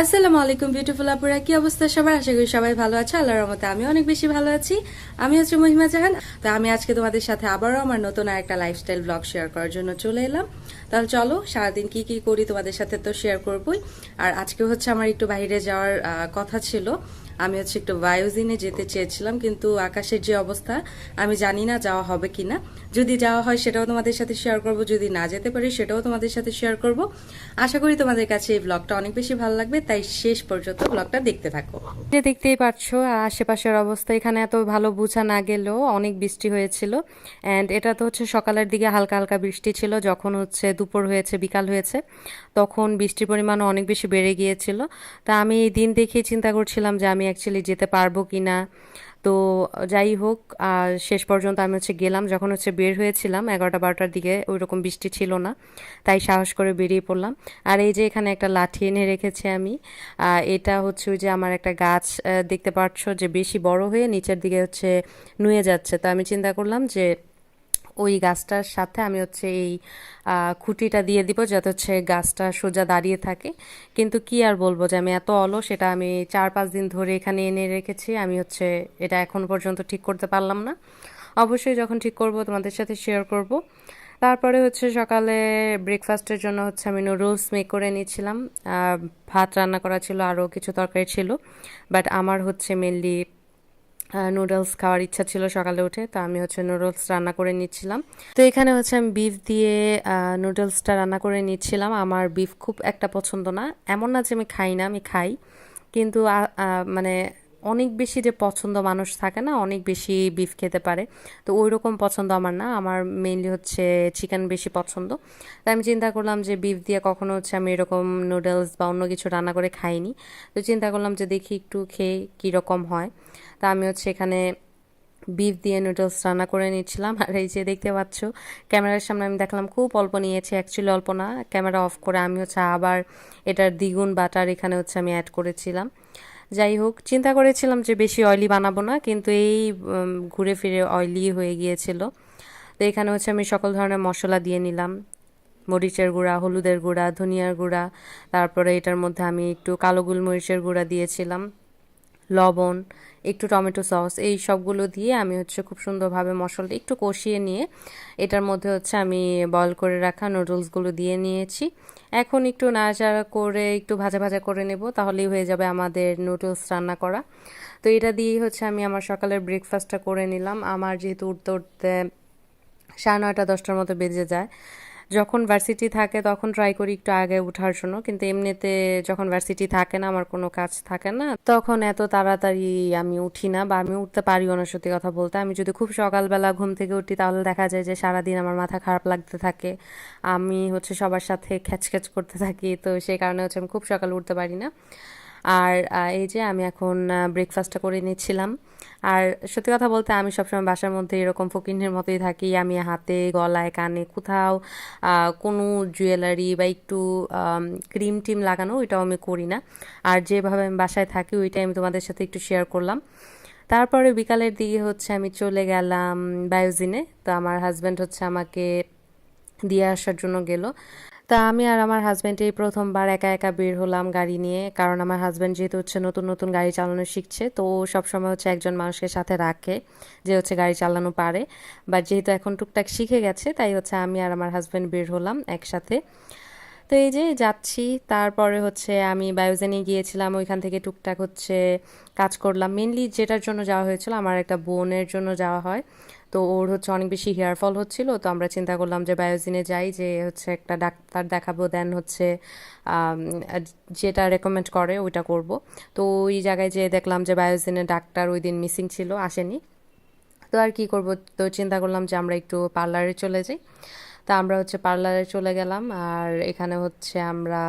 আসসালামু আলাইকুম বিউটিফুল আপুরা, কি অবস্থা সবার? আশা করি সবাই ভালো আছে। আল্লাহর রহমতে আমি অনেক বেশি ভালো আছি। আমি হচ্ছে মহিমা জাহান। তো আমি আজকে তোমাদের সাথে আবারও আমার নতুন একটা লাইফস্টাইল ব্লগ শেয়ার করার জন্য চলে এলাম। তাহলে চলো সারাদিন কি কি করি তোমাদের সাথে তো শেয়ার করবই। আর আজকে হচ্ছে আমার একটু বাইরে যাওয়ার কথা ছিল। আমি হচ্ছে একটু বায়োজিনে যেতে চেয়েছিলাম, কিন্তু আকাশের যে অবস্থা আমি জানি না যাওয়া হবে কিনা। যদি যাওয়া হয় সেটাও তোমাদের সাথে শেয়ার করব, যদি না যেতে পারি সেটাও তোমাদের সাথে শেয়ার করব। আশা করি তোমাদের কাছে এই ব্লগটা অনেক বেশি ভালো লাগবে, তাই শেষ পর্যন্ত ব্লগটা দেখতে থাকো। যে দেখতেই পাচ্ছ আশেপাশের অবস্থা, এখানে এত ভালো বোঝা না গেলেও অনেক বৃষ্টি হয়েছিল। অ্যান্ড এটা তো হচ্ছে সকালের দিকে হালকা হালকা বৃষ্টি ছিল, যখন হচ্ছে দুপুর হয়েছে বিকাল হয়েছে তখন বৃষ্টির পরিমাণও অনেক বেশি বেড়ে গিয়েছিল। তা আমি এই দিন দেখেই চিন্তা করছিলাম যে আমি অ্যাকচুয়ালি যেতে পারবো কি না। তো যাই হোক, শেষ পর্যন্ত আমি হচ্ছে গেলাম। যখন হচ্ছে বের হয়েছিলাম 11টা 12টার দিকে ওই রকম বৃষ্টি ছিল না, তাই সাহস করে বেরিয়ে পড়লাম। আর এই যে এখানে একটা লাঠি এনে রেখেছি আমি। এটা হচ্ছে ওই যে আমার একটা গাছ দেখতে পাচ্ছ যে বেশি বড় হয়ে নিচের দিকে হচ্ছে নুয়ে যাচ্ছে। তো আমি চিন্তা করলাম যে ওই গাছটার সাথে আমি হচ্ছে এই খুঁটিটা দিয়ে দিব, যাতে হচ্ছে গাছটা সোজা দাঁড়িয়ে থাকে। কিন্তু কি আর বলবো যে আমি এত অলস, সেটা আমি 4-5 দিন ধরে এখানে এনে রেখেছি। আমি হচ্ছে এটা এখন পর্যন্ত ঠিক করতে পারলাম না। অবশ্যই যখন ঠিক করব তোমাদের সাথে শেয়ার করব। তারপরে হচ্ছে সকালে ব্রেকফাস্টের জন্য হচ্ছে আমি নুডলস মেক করে নিয়েছিলাম। ভাত রান্না করা ছিল, আরও কিছু তরকারি ছিল, বাট আমার হচ্ছে মেনলি নুডলস খাওয়ার ইচ্ছা ছিল সকালে উঠে, তো আমি হচ্ছে নুডলস রান্না করে নিচ্ছিলাম। তো এখানে হচ্ছে আমি বিফ দিয়ে নুডলসটা রান্না করে নিচ্ছিলাম। আমার বিফ খুব একটা পছন্দ না, এমন না যে আমি খাই না, আমি খাই, কিন্তু মানে অনেক বেশি যে পছন্দ মানুষ থাকে না, অনেক বেশি বিফ খেতে পারে, তো ওই রকম পছন্দ আমার না। আমার মেইনলি হচ্ছে চিকেন বেশি পছন্দ। তাই আমি চিন্তা করলাম যে বিফ দিয়ে কখনো হচ্ছে আমি এরকম নুডলস বা অন্য কিছু রান্না করে খাইনি। তো চিন্তা করলাম যে দেখি একটু খেয়ে কীরকম হয়। তা আমি হচ্ছে এখানে বিফ দিয়ে নুডলস রান্না করে নিচ্ছিলাম। আর এই যে দেখতে পাচ্ছ ক্যামেরার সামনে আমি দেখলাম খুব অল্প নিয়েছি, অ্যাকচুয়ালি অল্প না। ক্যামেরা অফ করে আমি হচ্ছে আবার এটার দ্বিগুণ বাটার এখানে হচ্ছে আমি অ্যাড করেছিলাম। যাই হোক, চিন্তা করেছিলাম যে বেশি অয়েলি বানাবো না, কিন্তু এই ঘুরে ফিরে অয়েলি হয়ে গিয়েছিল। তো এখানে হচ্ছে আমি সকল ধরনের মশলা দিয়ে নিলাম, মরিচের গুঁড়া, হলুদের গুঁড়া, ধনিয়ার গুঁড়া, তারপরে এটার মধ্যে আমি একটু কালো গোলমরিচের গুঁড়া দিয়েছিলাম, লবণ, একটু টমেটো সস, এই সবগুলো দিয়ে আমি হচ্ছে খুব সুন্দরভাবে মশলাটা একটু কষিয়ে নিয়ে এটার মধ্যে হচ্ছে আমি বয়েল করে রাখা নুডলসগুলো দিয়ে নিয়েছি। এখন একটু নাড়াচাড়া করে একটু ভাজা ভাজা করে নেব, তাহলেই হয়ে যাবে আমাদের নুডলস রান্না করা। তো এটা দিয়েই হচ্ছে আমি আমার সকালের ব্রেকফাস্টটা করে নিলাম। আমার যেহেতু উঠতে উঠতে 9:30-10টার মতো বেজে যায়। যখন ভার্সিটি থাকে তখন ট্রাই করি একটু আগে ওঠার জন্য, কিন্তু এমনিতে যখন ভার্সিটি থাকে না, আমার কোনো কাজ থাকে না, তখন এত তাড়াতাড়ি আমি উঠি না, বা আমি উঠতে পারিও না। সত্যি কথা বলতে, আমি যদি খুব সকালবেলা ঘুম থেকে উঠি তাহলে দেখা যায় যে সারাদিন আমার মাথা খারাপ লাগতে থাকে, আমি হচ্ছে সবার সাথে খ্যাচ করতে থাকি। তো সেই কারণে হচ্ছে আমি খুব সকালে উঠতে পারি না। আর এই যে আমি এখন ব্রেকফাস্টটা করে নিচ্ছিলাম। আর সত্যি কথা বলতে আমি সবসময় বাসার মধ্যে এরকম ফকিন্নির মতোই থাকি। আমি হাতে গলায় কানে কোথাও কোনো জুয়েলারি বা একটু ক্রিম টিম লাগানো ওইটাও আমি করি না। আর যেভাবে আমি বাসায় থাকি ওইটাই আমি তোমাদের সাথে একটু শেয়ার করলাম। তারপরে বিকালের দিকে হচ্ছে আমি চলে গেলাম বায়োজিনে। তো আমার হাজব্যান্ড হচ্ছে আমাকে দিয়ে আসার জন্য গেল। তা আমি আর আমার হাজব্যান্ড এই প্রথমবার একা একা বের হলাম গাড়ি নিয়ে, কারণ আমার হাজব্যান্ড যেহেতু হচ্ছে নতুন নতুন গাড়ি চালানো শিখছে, তো ও সবসময় হচ্ছে একজন মানুষকে সাথে রাখে যে হচ্ছে গাড়ি চালানো পারে। বাট যেহেতু এখন টুকটাক শিখে গেছে, তাই হচ্ছে আমি আর আমার হাজব্যান্ড বের হলাম একসাথে। তো এই যে যাচ্ছি। তারপরে হচ্ছে আমি বায়োজেনে গিয়েছিলাম, ওইখান থেকে টুকটাক হচ্ছে কাজ করলাম। মেনলি যেটার জন্য যাওয়া হয়েছিল, আমার একটা বোনের জন্য যাওয়া হয়। তো ওর হচ্ছে অনেক বেশি হেয়ার ফল হচ্ছিল, তো আমরা চিন্তা করলাম যে বায়োজিনে যাই, যে হচ্ছে একটা ডাক্তার দেখাবো, দেন হচ্ছে আম, যেটা রেকমেন্ড করে ওইটা করব। তো ওই জায়গায় যেয়ে দেখলাম যে বায়োজিনে ডাক্তার ওই দিন মিসিং ছিল, আসেনি। তো আর কি করব, তো চিন্তা করলাম যে আমরা একটু পার্লারে চলে যাই। তা আমরা হচ্ছে পার্লারে চলে গেলাম। আর এখানে হচ্ছে আমরা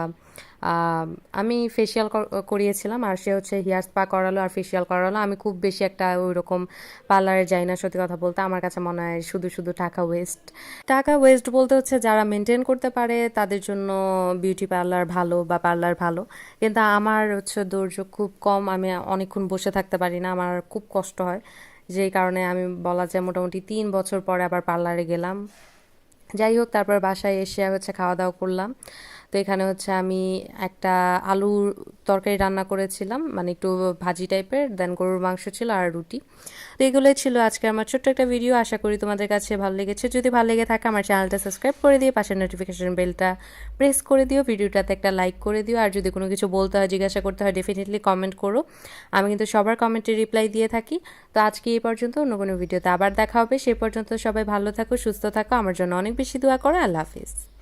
আমি ফেসিয়াল করিয়েছিলাম, আর সে হচ্ছে হেয়ার স্পা করালো আর ফেসিয়াল করালো। আমি খুব বেশি একটা ওই রকম পার্লারে যাই না, সত্যি কথা বলতে। আমার কাছে মনে হয় শুধু শুধু টাকা ওয়েস্ট। টাকা ওয়েস্ট বলতে হচ্ছে যারা মেনটেন করতে পারে তাদের জন্য বিউটি পার্লার ভালো বা পার্লার ভালো, কিন্তু আমার হচ্ছে ধৈর্য খুব কম, আমি অনেকক্ষণ বসে থাকতে পারি না, আমার খুব কষ্ট হয়। যেই কারণে আমি বলা যায় মোটামুটি 3 বছর পরে আবার পার্লারে গেলাম। যাই হোক, তারপর বাসায় এসে হচ্ছে খাওয়া দাওয়া করলাম। তো এখানে হচ্ছে আমি একটা আলুর তরকারি রান্না করেছিলাম, মানে একটু ভাজি টাইপের, দেন গরুর মাংস ছিল আর রুটি। তো এগুলোই ছিল আজকে আমার ছোট্ট একটা ভিডিও। আশা করি তোমাদের কাছে ভালো লেগেছে। যদি ভালো লেগে থাকে আমার চ্যানেলটা সাবস্ক্রাইব করে দিয়ে পাশের নোটিফিকেশন বেলটা প্রেস করে দিও, ভিডিওটাতে একটা লাইক করে দিও। আর যদি কোনো কিছু বলতে হয়, জিজ্ঞাসা করতে হয়, ডেফিনেটলি কমেন্ট করো। আমি কিন্তু সবার কমেন্টে রিপ্লাই দিয়ে থাকি। তো আজকে এই পর্যন্ত, অন্য কোনো ভিডিওতে আবার দেখা হবে। সেই পর্যন্ত সবাই ভালো থাকো, সুস্থ থাকো, আমার জন্য অনেক বেশি দোয়া করো। আল্লাহ হাফিজ।